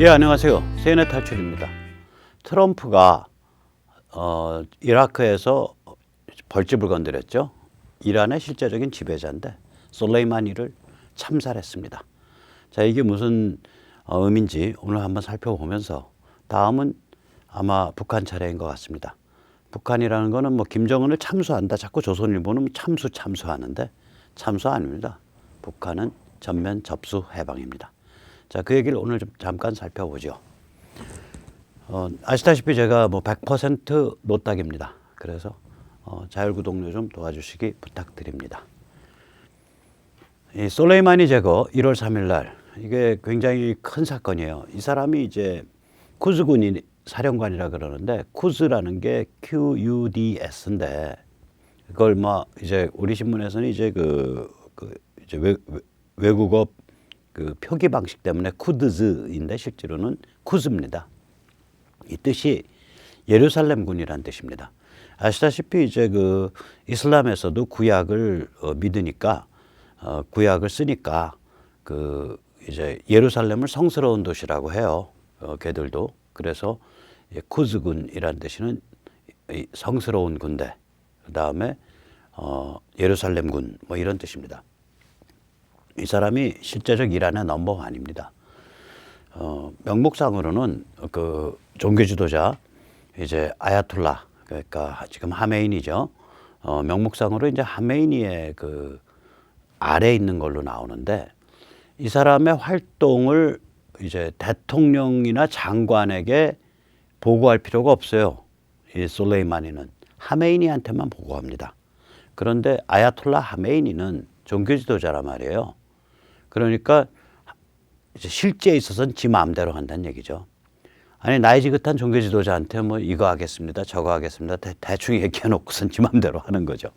예, 안녕하세요. 세인의 탈출입니다. 트럼프가 이라크에서 벌집을 건드렸죠. 이란의 실제적인 지배자인데 솔레이마니를 참살했습니다. 자, 이게 무슨 의미인지 오늘 한번 살펴보면서 다음은 아마 북한 차례인 것 같습니다. 북한이라는 거는 뭐 김정은을 참수한다. 자꾸 조선일보는 참수하는데 참수 아닙니다. 북한은 전면 접수 해방입니다. 자, 그 얘기를 오늘 좀 잠깐 살펴보죠. 아시다시피 제가 뭐 100% 노딱입니다. 그래서 자율구독료 좀 도와주시기 부탁드립니다. 이 솔레이마니 제거 1월 3일 날 이게 굉장히 큰 사건이에요. 이 사람이 이제 쿠즈군이 사령관이라 그러는데 쿠즈라는 게 QUDS인데 그걸 뭐 이제 우리 신문에서는 이제 이제 외국어 그 표기 방식 때문에 쿠드즈인데 실제로는 쿠즈입니다. 이 뜻이 예루살렘군이라는 뜻입니다. 아시다시피 이제 그 이슬람에서도 구약을 믿으니까 구약을 쓰니까 그 이제 예루살렘을 성스러운 도시라고 해요. 걔들도. 그래서 쿠즈군이라는 뜻은 성스러운 군대. 그다음에 예루살렘군 뭐 이런 뜻입니다. 이 사람이 실제적 이란의 넘버원입니다. 명목상으로는 그 종교 지도자 이제 아야톨라 그러니까 지금 하메이니죠. 명목상으로 이제 하메이니의 그 아래에 있는 걸로 나오는데 이 사람의 활동을 이제 대통령이나 장관에게 보고할 필요가 없어요. 이 솔레이마니는 하메이니한테만 보고합니다. 그런데 아야톨라 하메이니는 종교 지도자란 말이에요. 그러니까 이제 실제에 있어서는 지 마음대로 한다는 얘기죠. 아니 나이 지긋한 종교 지도자한테 뭐 이거 하겠습니다, 저거 하겠습니다 대충 얘기해 놓고선 지 마음대로 하는 거죠.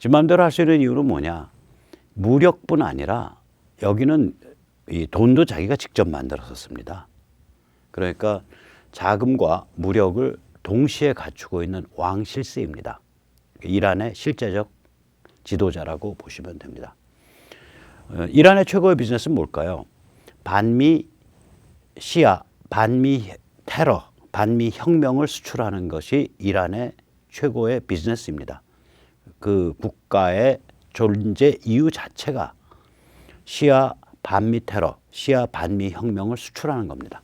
지 마음대로 할 수 있는 이유는 뭐냐? 무력뿐 아니라 여기는 이 돈도 자기가 직접 만들어서 씁니다. 그러니까 자금과 무력을 동시에 갖추고 있는 왕실세입니다. 이란의 실제적 지도자라고 보시면 됩니다. 이란의 최고의 비즈니스는 뭘까요? 반미 시아, 반미 테러, 반미 혁명을 수출하는 것이 이란의 최고의 비즈니스입니다. 그 국가의 존재 이유 자체가 시아 반미 테러, 시아 반미 혁명을 수출하는 겁니다.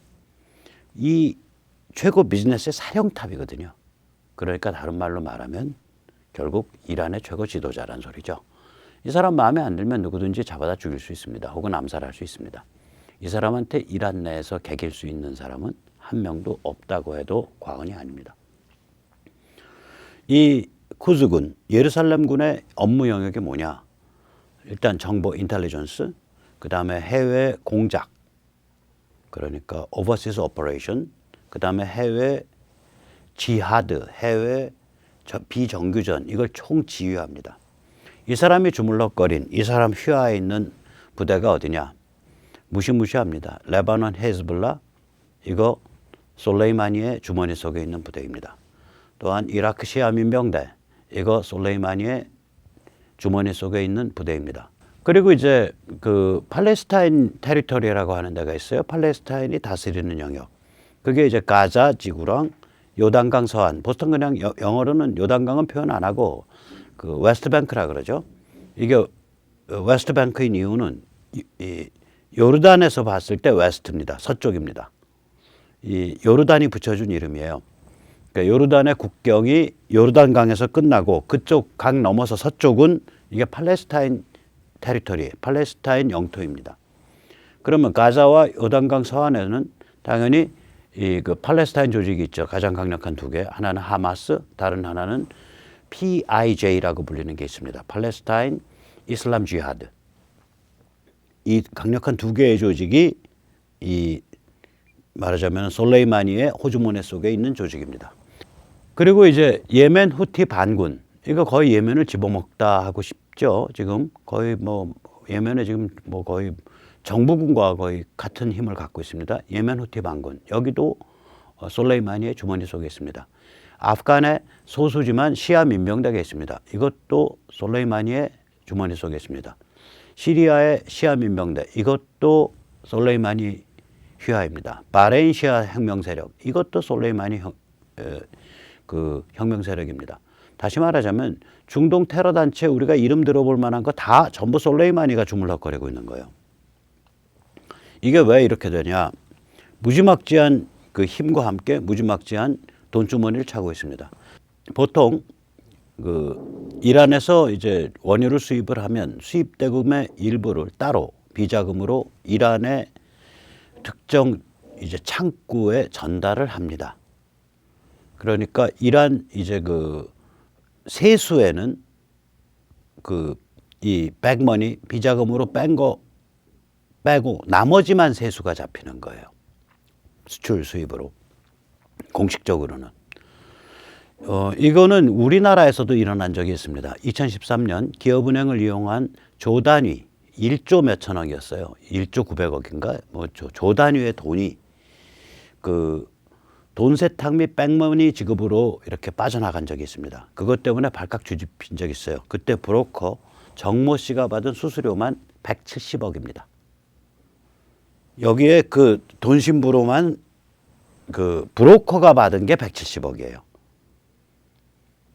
이 최고 비즈니스의 사령탑이거든요. 그러니까 다른 말로 말하면 결국 이란의 최고 지도자란 소리죠. 이 사람 마음에 안 들면 누구든지 잡아다 죽일 수 있습니다. 혹은 암살할 수 있습니다. 이 사람한테 이란 내에서 개길 수 있는 사람은 한 명도 없다고 해도 과언이 아닙니다. 이 쿠즈군, 예루살렘군의 업무 영역이 뭐냐? 일단 정보 인텔리전스, 그 다음에 해외 공작, 그러니까 overseas operation, 그 다음에 해외 지하드, 해외 비정규전, 이걸 총지휘합니다. 이 사람이 주물럭거린 이 사람 휘하에 있는 부대가 어디냐? 무시무시합니다. 레바논 헤즈볼라, 이거 솔레이마니의 주머니 속에 있는 부대입니다. 또한 이라크 시아 민병대, 이거 솔레이마니의 주머니 속에 있는 부대입니다. 그리고 이제 그 팔레스타인 테리토리라고 하는 데가 있어요. 팔레스타인이 다스리는 영역. 그게 이제 가자 지구랑 요단강 서안. 보통 그냥 영어로는 요단강은 표현 안 하고 그 웨스트뱅크라 그러죠. 이게 웨스트뱅크인 이유는 이 요르단에서 봤을 때 웨스트입니다. 서쪽입니다. 이 요르단이 붙여준 이름이에요. 그러니까 요르단의 국경이 요르단강에서 끝나고 그쪽 강 넘어서 서쪽은 이게 팔레스타인 테리토리, 팔레스타인 영토입니다. 그러면 가자와 요단강 서안에는 당연히 이 그 팔레스타인 조직이 있죠. 가장 강력한 두 개. 하나는 하마스, 다른 하나는 PIJ라고 불리는 게 있습니다. 팔레스타인 이슬람 지하드. 이 강력한 두 개의 조직이 이 말하자면 솔레이마니의 호주머니 속에 있는 조직입니다. 그리고 이제 예멘 후티 반군. 이거 거의 예멘을 집어먹다 하고 싶죠. 지금 거의 뭐 예멘에 지금 뭐 거의 정부군과 거의 같은 힘을 갖고 있습니다. 예멘 후티 반군. 여기도 솔레이마니의 주머니 속에 있습니다. 아프간의 소수지만 시아 민병대가 있습니다. 이것도 솔레이마니의 주머니 속에 있습니다. 시리아의 시아 민병대, 이것도 솔레이마니 휘하입니다. 바레인 시아 혁명 세력 이것도 솔레이마니 혁명 세력입니다. 다시 말하자면 중동 테러 단체 우리가 이름 들어볼 만한 거 다 전부 솔레이마니가 주물럭거리고 있는 거예요. 이게 왜 이렇게 되냐? 무지막지한 그 힘과 함께 무지막지한 돈주머니를 차고 있습니다. 보통 그 이란에서 이제 원유를 수입을 하면 수입 대금의 일부를 따로 비자금으로 이란의 특정 이제 창구에 전달을 합니다. 그러니까 이란 이제 그 세수에는 그 이 백머니 비자금으로 뺀 거 빼고 나머지만 세수가 잡히는 거예요. 수출 수입으로 공식적으로는. 이거는 우리나라에서도 일어난 적이 있습니다. 2013년 기업은행을 이용한 조 단위 1조 몇천억이었어요. 1조 900억인가? 뭐 조 단위의 돈이 그 돈 세탁 및 백머니 지급으로 이렇게 빠져나간 적이 있습니다. 그것 때문에 발칵 뒤집힌 적이 있어요. 그때 브로커 정모 씨가 받은 수수료만 170억입니다. 여기에 그 돈신부로만 그 브로커가 받은 게 170억이에요.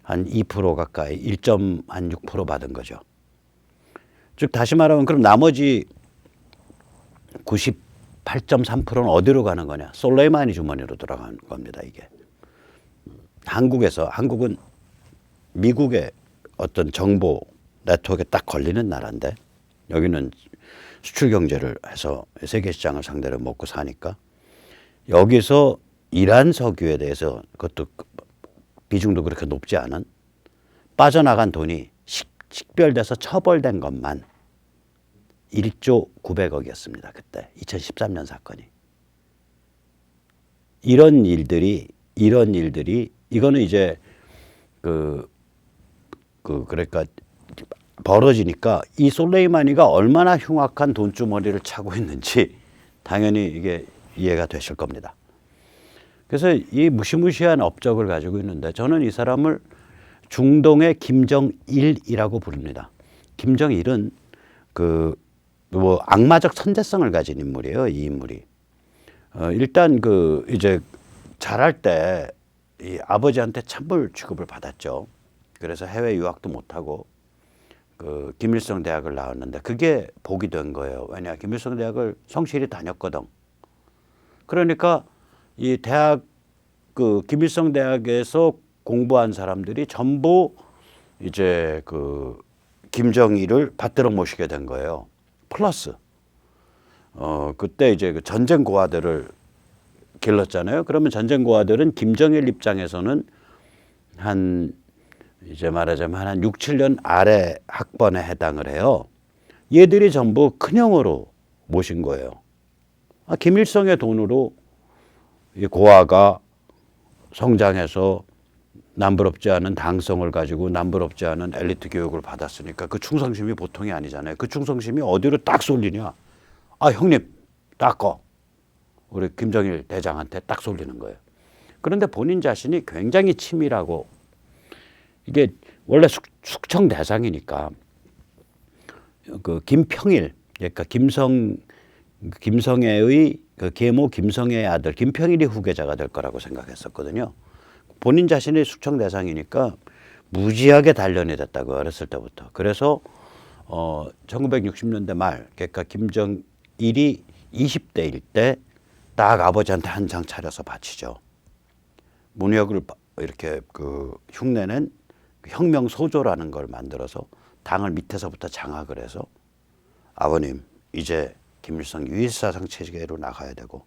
한 2% 가까이 1.6% 받은 거죠. 즉 다시 말하면 그럼 나머지 98.3%는 어디로 가는 거냐? 솔레이마니 주머니로 들어가는 겁니다. 이게. 한국은 미국의 어떤 정보 네트워크에 딱 걸리는 나라인데 여기는 수출 경제를 해서 세계 시장을 상대로 먹고 사니까 여기서 이란 석유에 대해서 그것도 비중도 그렇게 높지 않은 빠져나간 돈이 식별돼서 처벌된 것만 1조 900억이었습니다. 그때 2013년 사건이. 이런 일들이 이거는 이제 그러니까 벌어지니까 이 솔레이마니가 얼마나 흉악한 돈주머니를 차고 있는지 당연히 이게 이해가 되실 겁니다. 그래서 이 무시무시한 업적을 가지고 있는데 저는 이 사람을 중동의 김정일이라고 부릅니다. 김정일은 그 뭐 악마적 천재성을 가진 인물이에요. 이 인물이. 일단 그 이제 자랄 때 이 아버지한테 찬물 취급을 받았죠. 그래서 해외 유학도 못하고 그 김일성 대학을 나왔는데 그게 복이 된 거예요. 왜냐 김일성 대학을 성실히 다녔거든. 그러니까 이 대학 그 김일성 대학에서 공부한 사람들이 전부 이제 그 김정일을 받들어 모시게 된 거예요. 플러스 그때 이제 그 전쟁 고아들을 길렀잖아요. 그러면 전쟁 고아들은 김정일 입장에서는 한 이제 말하자면 한 6, 7년 아래 학번에 해당을 해요. 얘들이 전부 큰형으로 모신 거예요. 김일성의 돈으로 이 고아가 성장해서 남부럽지 않은 당성을 가지고 남부럽지 않은 엘리트 교육을 받았으니까 그 충성심이 보통이 아니잖아요. 그 충성심이 어디로 딱 쏠리냐. 형님 닦어. 우리 김정일 대장한테 딱 쏠리는 거예요. 그런데 본인 자신이 굉장히 치밀하고 이게 원래 숙청 대상이니까 그 김평일 그러니까 김성애의 그 계모 김성애의 아들 김평일이 후계자가 될 거라고 생각했었거든요. 본인 자신이 숙청 대상이니까 무지하게 단련이 됐다고 어렸을 때부터. 그래서 1960년대 말 그러니까 김정일이 20대일 때 딱 아버지한테 한 장 차려서 바치죠. 문혁을 이렇게 그 흉내낸 혁명 소조라는 걸 만들어서 당을 밑에서부터 장악을 해서 아버님 이제 김일성 유일사상 체계로 나가야 되고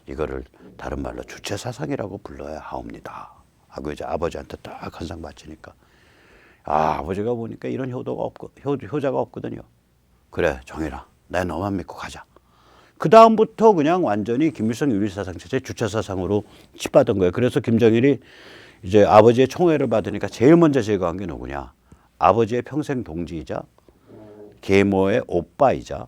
이거를 다른 말로 주체사상이라고 불러야 하옵니다 하고 이제 아버지한테 딱 한 상 바치니까 아버지가 보니까 이런 효자가 없거든요. 그래 정일아 내 너만 믿고 가자. 그 다음부터 그냥 완전히 김일성 유일사상 체제 주체사상으로 치받은 거예요. 그래서 김정일이 이제 아버지의 총애를 받으니까 제일 먼저 제거한 게 누구냐. 아버지의 평생 동지이자 계모의 오빠이자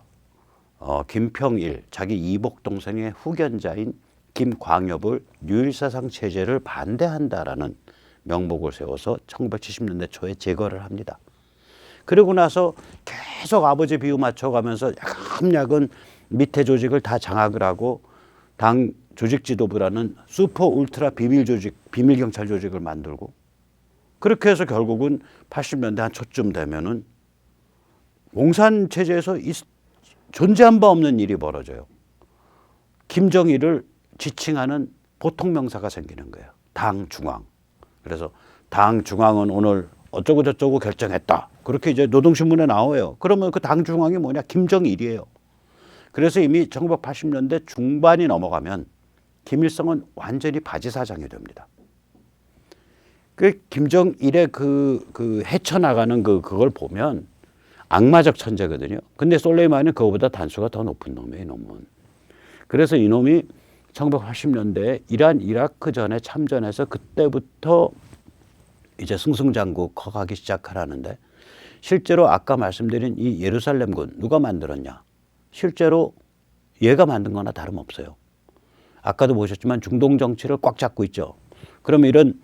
김평일 자기 이복 동생의 후견자인 김광엽을 유일사상 체제를 반대한다라는 명목을 세워서 1970년대 초에 제거를 합니다. 그러고 나서 계속 아버지 비유 맞춰가면서 야금야금 밑에 조직을 다 장악을 하고 당 조직 지도부라는 슈퍼 울트라 비밀 조직, 비밀 경찰 조직을 만들고 그렇게 해서 결국은 80년대 한 초쯤 되면은 공산 체제에서 존재한 바 없는 일이 벌어져요. 김정일을 지칭하는 보통 명사가 생기는 거예요. 당 중앙. 그래서 당 중앙은 오늘 어쩌고 저쩌고 결정했다. 그렇게 이제 노동신문에 나와요. 그러면 그 당 중앙이 뭐냐? 김정일이에요. 그래서 이미 1980년대 중반이 넘어가면 김일성은 완전히 바지사장이 됩니다. 그 김정일의 그 헤쳐나가는 그걸 보면 악마적 천재거든요. 근데 솔레이마니는 그거보다 단수가 더 높은 놈이에요, 이놈은. 그래서 이놈이 1980년대에 이란 이라크 전에 참전해서 그때부터 이제 승승장구 커가기 시작하라는데 실제로 아까 말씀드린 이 예루살렘군 누가 만들었냐? 실제로 얘가 만든 거나 다름없어요. 아까도 보셨지만 중동 정치를 꽉 잡고 있죠. 그러면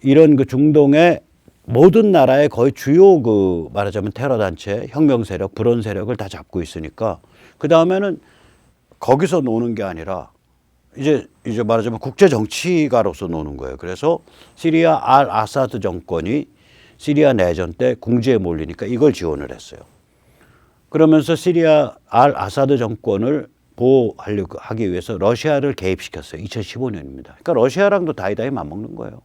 이런 그 중동의 모든 나라의 거의 주요 그 말하자면 테러 단체, 혁명 세력, 불온 세력을 다 잡고 있으니까 그 다음에는 거기서 노는 게 아니라 이제 말하자면 국제 정치가로서 노는 거예요. 그래서 시리아 알 아사드 정권이 시리아 내전 때 궁지에 몰리니까 이걸 지원을 했어요. 그러면서 시리아 알 아사드 정권을 보호하려고 하기 위해서 러시아를 개입시켰어요. 2015년입니다. 그러니까 러시아랑도 다이다이 맞먹는 거예요.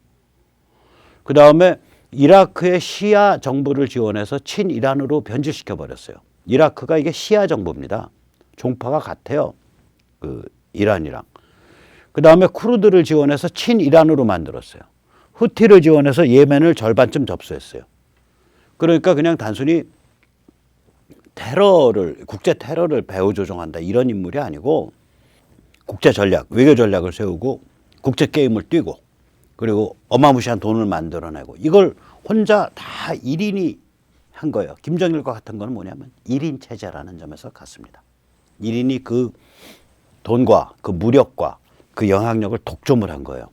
그 다음에 이라크의 시아 정부를 지원해서 친이란으로 변질시켜 버렸어요. 이라크가 이게 시아 정부입니다. 종파가 같아요. 그 이란이랑. 그 다음에 쿠르드를 지원해서 친이란으로 만들었어요. 후티를 지원해서 예멘을 절반쯤 접수했어요. 그러니까 그냥 단순히 국제 테러를 배후 조종한다 이런 인물이 아니고 국제 전략, 외교 전략을 세우고 국제 게임을 뛰고 그리고 어마무시한 돈을 만들어내고 이걸 혼자 다 1인이 한 거예요. 김정일과 같은 거는 뭐냐면 1인 체제라는 점에서 같습니다. 1인이 그 돈과 그 무력과 그 영향력을 독점을 한 거예요.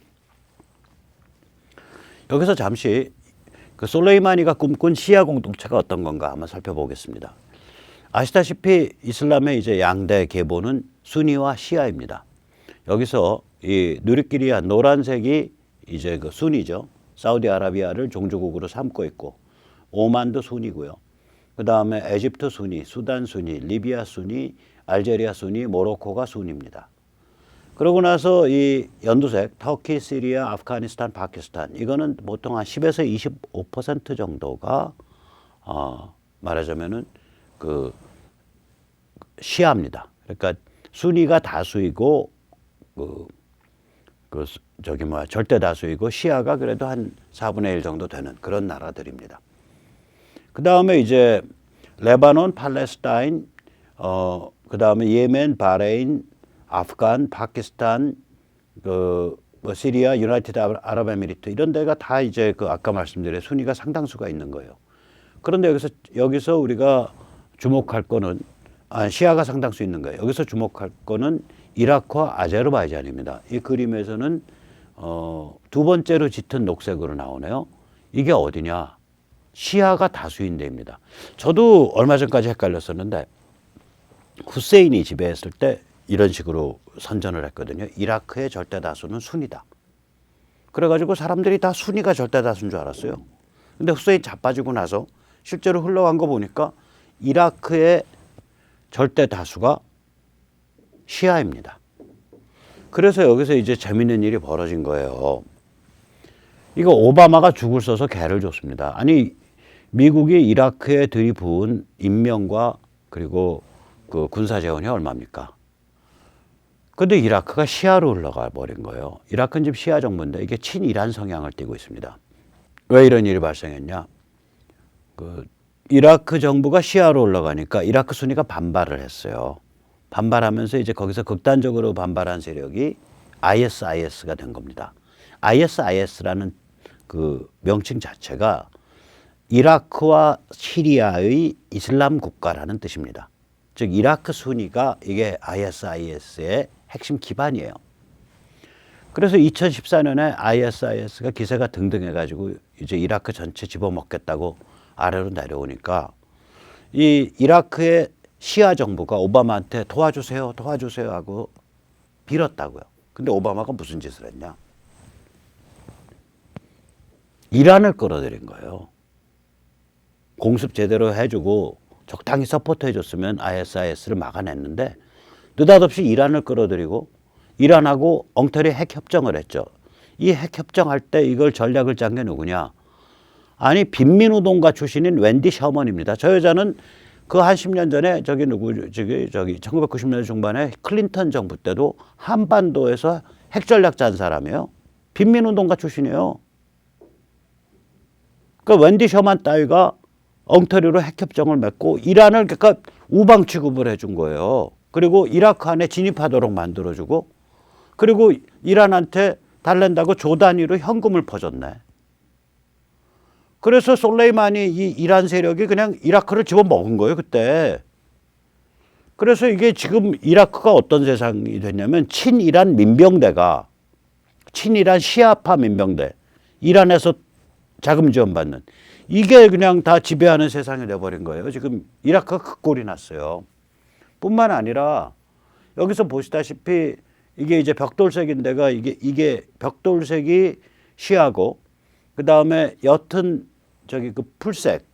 여기서 잠시 그 솔레이마니가 꿈꾼 시아 공동체가 어떤 건가 한번 살펴보겠습니다. 아시다시피 이슬람의 이제 양대 계보는 수니와 시아입니다. 여기서 이 누리끼리야 노란색이 이제 그 순이죠. 사우디아라비아를 종주국으로 삼고 있고 오만도 순이고요. 그 다음에 에집트 순이, 수단 순이, 리비아 순이, 알제리아 순이, 모로코가 순입니다. 그러고 나서 이 연두색 터키, 시리아, 아프가니스탄, 파키스탄 이거는 보통 한 10에서 25% 정도가 말하자면은 그 시아입니다. 그러니까 순위가 다수이고 절대 다수이고 시아가 그래도 한 4분의 1 정도 되는 그런 나라들입니다. 그 다음에 이제 레바논, 팔레스타인, 그 다음에 예멘, 바레인, 아프간, 파키스탄, 시리아, 유나이티드 아랍에미리트 이런 데가 다 이제 그 아까 말씀드린 순위가 상당수가 있는 거예요. 그런데 여기서 우리가 주목할 거는 시아가 상당수 있는 거예요. 여기서 주목할 거는 이라크와 아제르바이잔입니다. 이 그림에서는 두 번째로 짙은 녹색으로 나오네요. 이게 어디냐? 시아가 다수인 데입니다. 저도 얼마 전까지 헷갈렸었는데 후세인이 지배했을 때 이런 식으로 선전을 했거든요. 이라크의 절대 다수는 순이다. 그래가지고 사람들이 다 순이가 절대 다수인 줄 알았어요. 근데 후세인 자빠지고 나서 실제로 흘러간 거 보니까 이라크의 절대 다수가 시아입니다. 그래서 여기서 이제 재밌는 일이 벌어진 거예요. 이거 오바마가 죽을 써서 개를 줬습니다. 아니 미국이 이라크에 들이부은 인명과 그리고 그 군사 재원이 얼마입니까? 근데 이라크가 시아로 흘러가 버린 거예요. 이라크는 지금 시아 정부인데 이게 친이란 성향을 띠고 있습니다. 왜 이런 일이 발생했냐? 이라크 정부가 시아로 올라가니까 이라크 순위가 반발을 했어요. 반발하면서 이제 거기서 극단적으로 반발한 세력이 ISIS가 된 겁니다. ISIS라는 그 명칭 자체가 이라크와 시리아의 이슬람 국가라는 뜻입니다. 즉 이라크 순위가 이게 ISIS의 핵심 기반이에요. 그래서 2014년에 ISIS가 기세가 등등해가지고 이제 이라크 전체 집어먹겠다고 아래로 내려오니까 이 이라크의 시아 정부가 오바마한테 도와주세요 하고 빌었다고요. 근데 오바마가 무슨 짓을 했냐? 이란을 끌어들인 거예요. 공습 제대로 해주고 적당히 서포트해줬으면 ISIS를 막아냈는데 느닷없이 이란을 끌어들이고 이란하고 엉터리 핵 협정을 했죠. 이 핵 협정할 때 이걸 전략을 짠 게 누구냐? 아니 빈민우동가 출신인 웬디 셔먼입니다. 저 여자는 그 한 10년 전에 저기 1990년대 중반에 클린턴 정부 때도 한반도에서 핵 전략 짠 사람이에요. 빈민우동가 출신이에요. 그러니까 웬디 셔먼 따위가 엉터리로 핵협정을 맺고 이란을 그러니까 우방 취급을 해준 거예요. 그리고 이라크 안에 진입하도록 만들어주고 그리고 이란한테 달랜다고 조 단위로 현금을 퍼줬네. 그래서 솔레이마니 이 이란 세력이 그냥 이라크를 집어먹은 거예요, 그때. 그래서 이게 지금 이라크가 어떤 세상이 됐냐면 친이란 민병대가 친이란 시아파 민병대, 이란에서 자금 지원받는 이게 그냥 다 지배하는 세상이 돼버린 거예요. 지금 이라크가 그 꼴이 났어요. 뿐만 아니라 여기서 보시다시피 이게 이제 벽돌색인데가 이게 벽돌색이 시아고 그 다음에 옅은 저기 그 풀색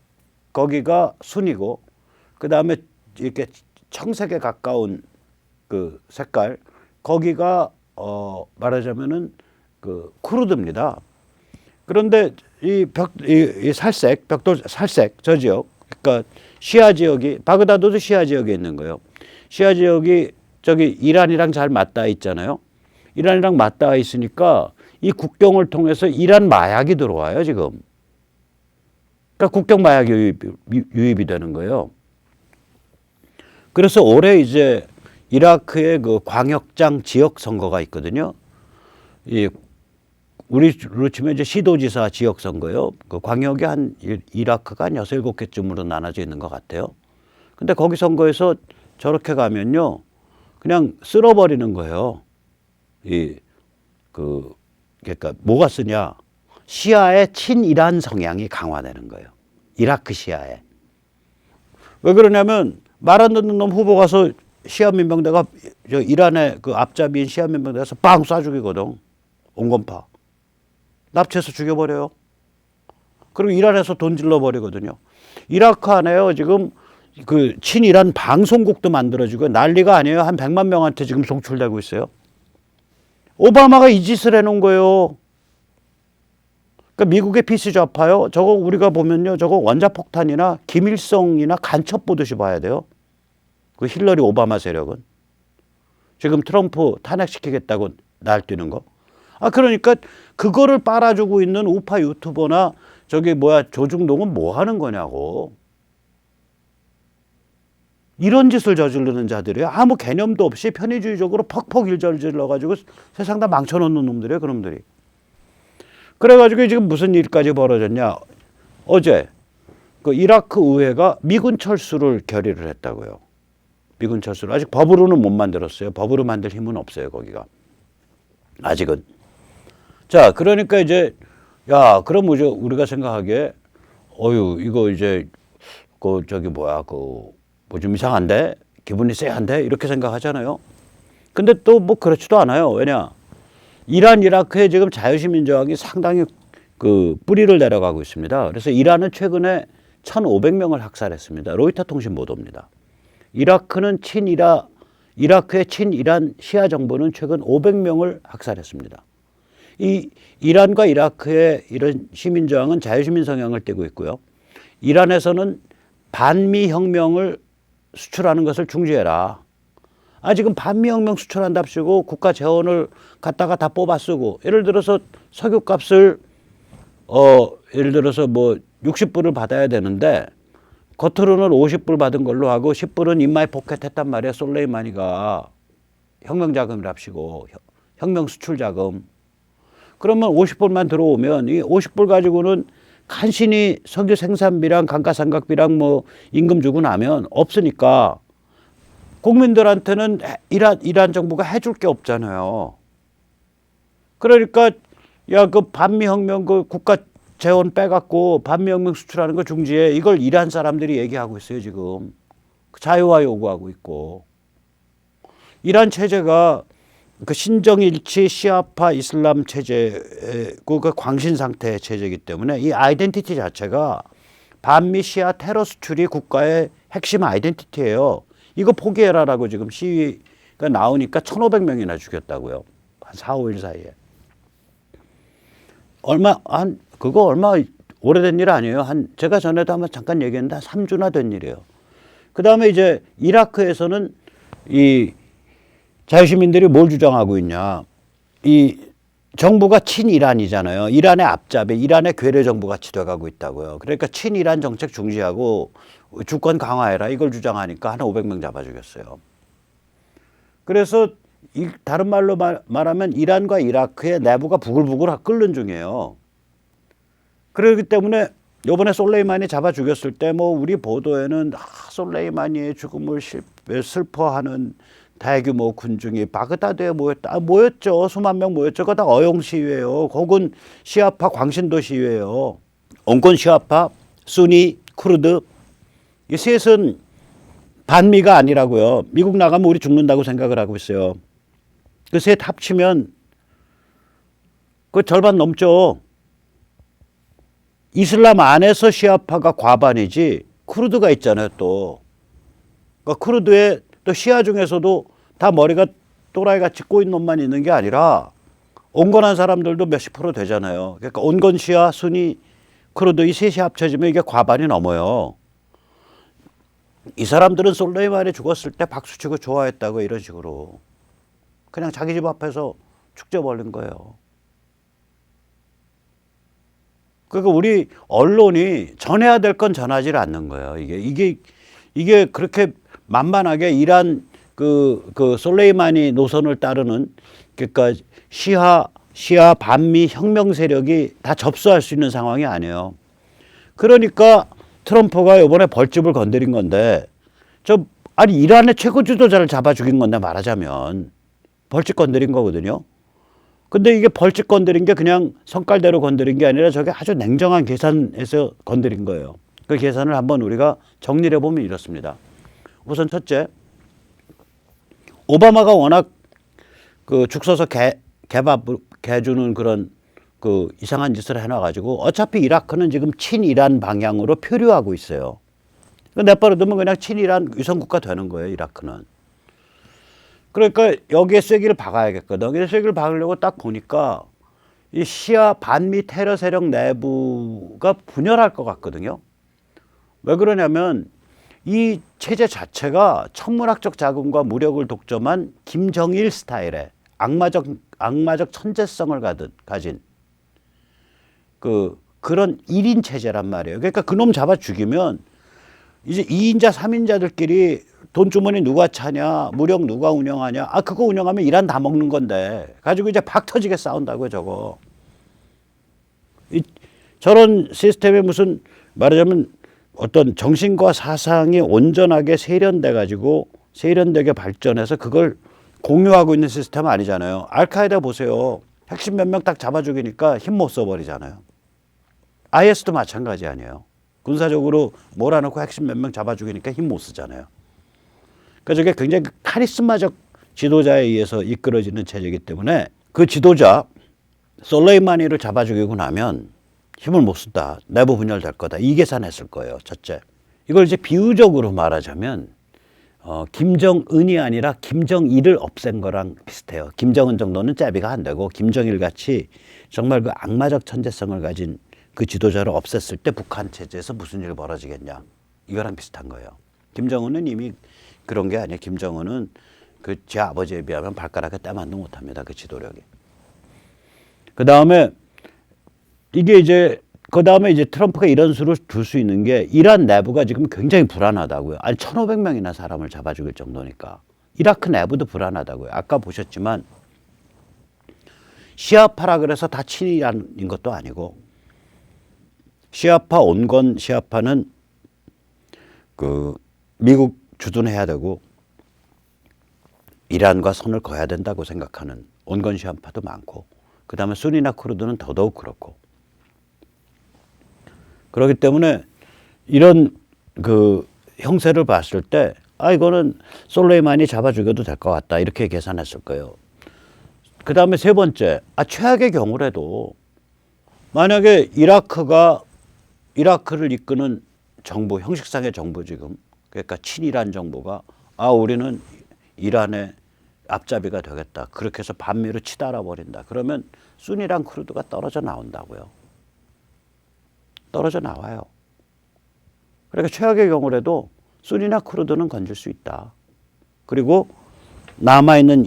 거기가 순이고 그 다음에 이렇게 청색에 가까운 그 색깔 거기가 말하자면은 그 쿠르드입니다. 그런데 이 살색 벽돌 살색 저 지역 그러니까 시아 지역이 바그다드도 시아 지역에 있는 거예요. 시아 지역이 저기 이란이랑 잘 맞닿아 있잖아요. 이란이랑 맞닿아 있으니까 이 국경을 통해서 이란 마약이 들어와요 지금. 그러니까 국경 마약 유입이 되는 거예요. 그래서 올해 이제 이라크의 그 광역장 지역 선거가 있거든요. 우리로 치면 이제 시도지사 지역 선거요. 그 광역이 한 이라크가 한 6, 7개쯤으로 나눠져 있는 것 같아요. 근데 거기 선거에서 저렇게 가면요. 그냥 쓸어버리는 거예요. 그러니까 뭐가 쓰냐. 시아의 친이란 성향이 강화되는 거예요. 이라크 시아에. 왜 그러냐면 말 안 듣는 놈 후보 가서 시아 민병대가 저 이란의 그 앞잡이인 시아 민병대에서 빵 쏴 죽이거든. 온건파. 납치해서 죽여버려요. 그리고 이란에서 돈 질러버리거든요. 이라크 안에요. 지금 그 친이란 방송국도 만들어지고 난리가 아니에요. 한 100만 명한테 지금 송출되고 있어요. 오바마가 이 짓을 해놓은 거예요. 그러니까 미국의 피스 좌파요. 저거 우리가 보면요. 저거 원자폭탄이나 김일성이나 간첩 보듯이 봐야 돼요. 그 힐러리 오바마 세력은. 지금 트럼프 탄핵시키겠다고 날뛰는 거. 그러니까 그거를 빨아주고 있는 우파 유튜버나 저기 조중동은 뭐 하는 거냐고. 이런 짓을 저지르는 자들이에요. 아무 개념도 없이 편의주의적으로 퍽퍽 일절질러가지고 세상 다 망쳐놓는 놈들이에요. 그놈들이. 그래가지고 지금 무슨 일까지 벌어졌냐. 어제 그 이라크 의회가 미군 철수를 결의를 했다고요. 미군 철수를. 아직 법으로는 못 만들었어요. 법으로 만들 힘은 없어요. 거기가. 아직은. 자, 그러니까 이제 그럼 우리가 생각하기에 이거 이제 뭐 좀 이상한데? 기분이 쎄한데? 이렇게 생각하잖아요. 근데 또 뭐 그렇지도 않아요. 왜냐? 이라크에 지금 자유시민 저항이 상당히 그 뿌리를 내려가고 있습니다. 그래서 이란은 최근에 1,500명을 학살했습니다. 로이터 통신 보도입니다. 이라크의 친이란 시아 정부는 최근 500명을 학살했습니다. 이 이란과 이라크의 이런 시민 저항은 자유시민 성향을 띠고 있고요. 이란에서는 반미 혁명을 수출하는 것을 중지해라. 지금 반미혁명 수출한답시고 국가 재원을 갖다가 다 뽑아 쓰고 예를 들어서 석유값을 예를 들어서 뭐 60불을 받아야 되는데 겉으로는 50불 받은 걸로 하고 10불은 인마이 포켓 했단 말이야. 솔레이마니가 혁명 자금이랍시고 혁명 수출 자금. 그러면 50불만 들어오면 이 50불 가지고는 간신히 석유 생산비랑 감가상각비랑 뭐 임금 주고 나면 없으니까 국민들한테는 이란 정부가 해줄 게 없잖아요. 그러니까 그 반미혁명 그 국가 재원 빼갖고 반미혁명 수출하는 거 중지해. 이걸 이란 사람들이 얘기하고 있어요 지금. 자유화 요구하고 있고. 이란 체제가 그 신정일치 시아파 이슬람 체제고 그 광신 상태의 체제이기 때문에 이 아이덴티티 자체가 반미 시아 테러 수출이 국가의 핵심 아이덴티티예요. 이거 포기해라라고 지금 시위가 나오니까 1,500명이나 죽였다고요. 한 4, 5일 사이에. 그거 얼마 오래된 일 아니에요. 제가 전에도 한번 잠깐 얘기했는데 한 3주나 된 일이에요. 그 다음에 이제 이라크에서는 이 자유시민들이 뭘 주장하고 있냐. 이 정부가 친이란이잖아요. 이란의 앞잡이, 이란의 괴뢰 정부 같이 돼가고 있다고요. 그러니까 친이란 정책 중지하고 주권 강화해라 이걸 주장하니까 한 500명 잡아 죽였어요. 그래서 다른 말로 말하면 이란과 이라크의 내부가 부글부글 끓는 중이에요. 그렇기 때문에 요번에 솔레이마니 잡아 죽였을 때 뭐 우리 보도에는 솔레이마니의 죽음을 슬퍼하는 대규모 군중이 바그다드에 모였죠. 수만 명 모였죠. 그거 다 어용 시위예요. 혹은 시아파 광신도 시위예요. 온건 시아파, 수니, 쿠르드 이 셋은 반미가 아니라고요. 미국 나가면 우리 죽는다고 생각을 하고 있어요. 그 셋 합치면 그 절반 넘죠. 이슬람 안에서 시아파가 과반이지 쿠르드가 있잖아요. 또 그러니까 쿠르드의 또 시아 중에서도 다 머리가 또라이같이 꼬인 놈만 있는 게 아니라 온건한 사람들도 몇십 프로 되잖아요. 그러니까 온건 시아, 수니, 쿠르드 이 셋이 합쳐지면 이게 과반이 넘어요. 이 사람들은 솔레이마니 죽었을 때 박수치고 좋아했다고 이런 식으로 그냥 자기 집 앞에서 축제 벌린 거예요. 그러니까 우리 언론이 전해야 될 건 전하지 않는 거예요. 이게 그렇게 만만하게 이란 그 솔레이마니 노선을 따르는 그러니까 시아 반미 혁명 세력이 다 접수할 수 있는 상황이 아니에요. 그러니까 트럼프가 이번에 벌집을 건드린 건데 이란의 최고 지도자를 잡아 죽인 건데 말하자면 벌집 건드린 거거든요. 근데 이게 벌집 건드린 게 그냥 성깔대로 건드린 게 아니라 저게 아주 냉정한 계산에서 건드린 거예요. 그 계산을 한번 우리가 정리를 해보면 이렇습니다. 우선 첫째, 오바마가 워낙 그 죽 서서 개 주는 그런 그 이상한 짓을 해놔가지고 어차피 이라크는 지금 친이란 방향으로 표류하고 있어요. 내버려두면 그냥 친이란 위성국가 되는 거예요, 이라크는. 그러니까 여기에 쐐기를 박아야겠거든. 여기에 쐐기를 박으려고 딱 보니까 이 시아 반미 테러 세력 내부가 분열할 것 같거든요. 왜 그러냐면 이 체제 자체가 천문학적 자금과 무력을 독점한 김정일 스타일의 악마적 천재성을 가진 그런 1인 체제란 말이에요. 그러니까 그놈 잡아 죽이면 이제 2인자, 3인자들끼리 돈주머니 누가 차냐, 무력 누가 운영하냐, 그거 운영하면 이란 다 먹는 건데 가지고 이제 박 터지게 싸운다고요, 저거. 저런 시스템이 무슨 말하자면 어떤 정신과 사상이 온전하게 세련되게 발전해서 그걸 공유하고 있는 시스템 아니잖아요. 알카에다 보세요. 핵심 몇 명 딱 잡아 죽이니까 힘 못 써버리잖아요. IS도 마찬가지 아니에요. 군사적으로 몰아넣고 핵심 몇 명 잡아 죽이니까 힘 못 쓰잖아요. 그러니까 저게 굉장히 카리스마적 지도자에 의해서 이끌어지는 체제이기 때문에 그 지도자 솔레이마니를 잡아 죽이고 나면 힘을 못 쓴다. 내부 분열될 거다. 이 계산했을 거예요. 첫째. 이걸 이제 비유적으로 말하자면 김정은이 아니라 김정일을 없앤 거랑 비슷해요. 김정은 정도는 째비가 안 되고 김정일 같이 정말 그 악마적 천재성을 가진 그 지도자를 없앴을 때 북한 체제에서 무슨 일이 벌어지겠냐. 이거랑 비슷한 거예요. 김정은은 이미 그런 게 아니에요. 김정은은 제 아버지에 비하면 발가락에 땀만도 못합니다. 그 지도력이. 그 다음에 이제 트럼프가 이런 수로 둘 수 있는 게 이란 내부가 지금 굉장히 불안하다고요. 1,500명이나 사람을 잡아 죽일 정도니까. 이라크 내부도 불안하다고요. 아까 보셨지만 시아파라 그래서 다 친이란인 것도 아니고 시아파 온건 시아파는 미국 주둔해야 되고 이란과 선을 그어야 된다고 생각하는 온건 시아파도 많고 그다음에 순이나 쿠르드는 더더욱 그렇고 그렇기 때문에 이런 형세를 봤을 때 이거는 솔레이마니 잡아 죽여도 될 것 같다 이렇게 계산했을 거예요. 그 다음에 세 번째, 최악의 경우라도 만약에 이라크를 이끄는 정부, 형식상의 정부 지금, 그러니까 친이란 정부가 우리는 이란의 앞잡이가 되겠다. 그렇게 해서 반미로 치달아 버린다. 그러면 순이랑 쿠르드가 떨어져 나온다고요. 떨어져 나와요. 그러니까 최악의 경우라도 순이나 쿠르드는 건질 수 있다. 그리고 남아있는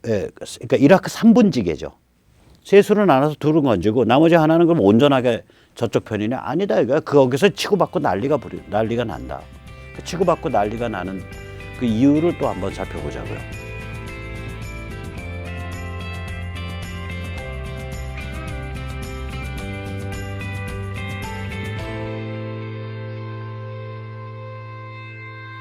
그러니까 이라크 3분지계죠. 세수는 나눠서 둘은 건지고 나머지 하나는 그럼 온전하게 저쪽 편이냐? 아니다 이거야. 거기서 치고받고 난리가 난다. 치고받고 난리가 나는 그 이유를 또 한번 살펴보자고요.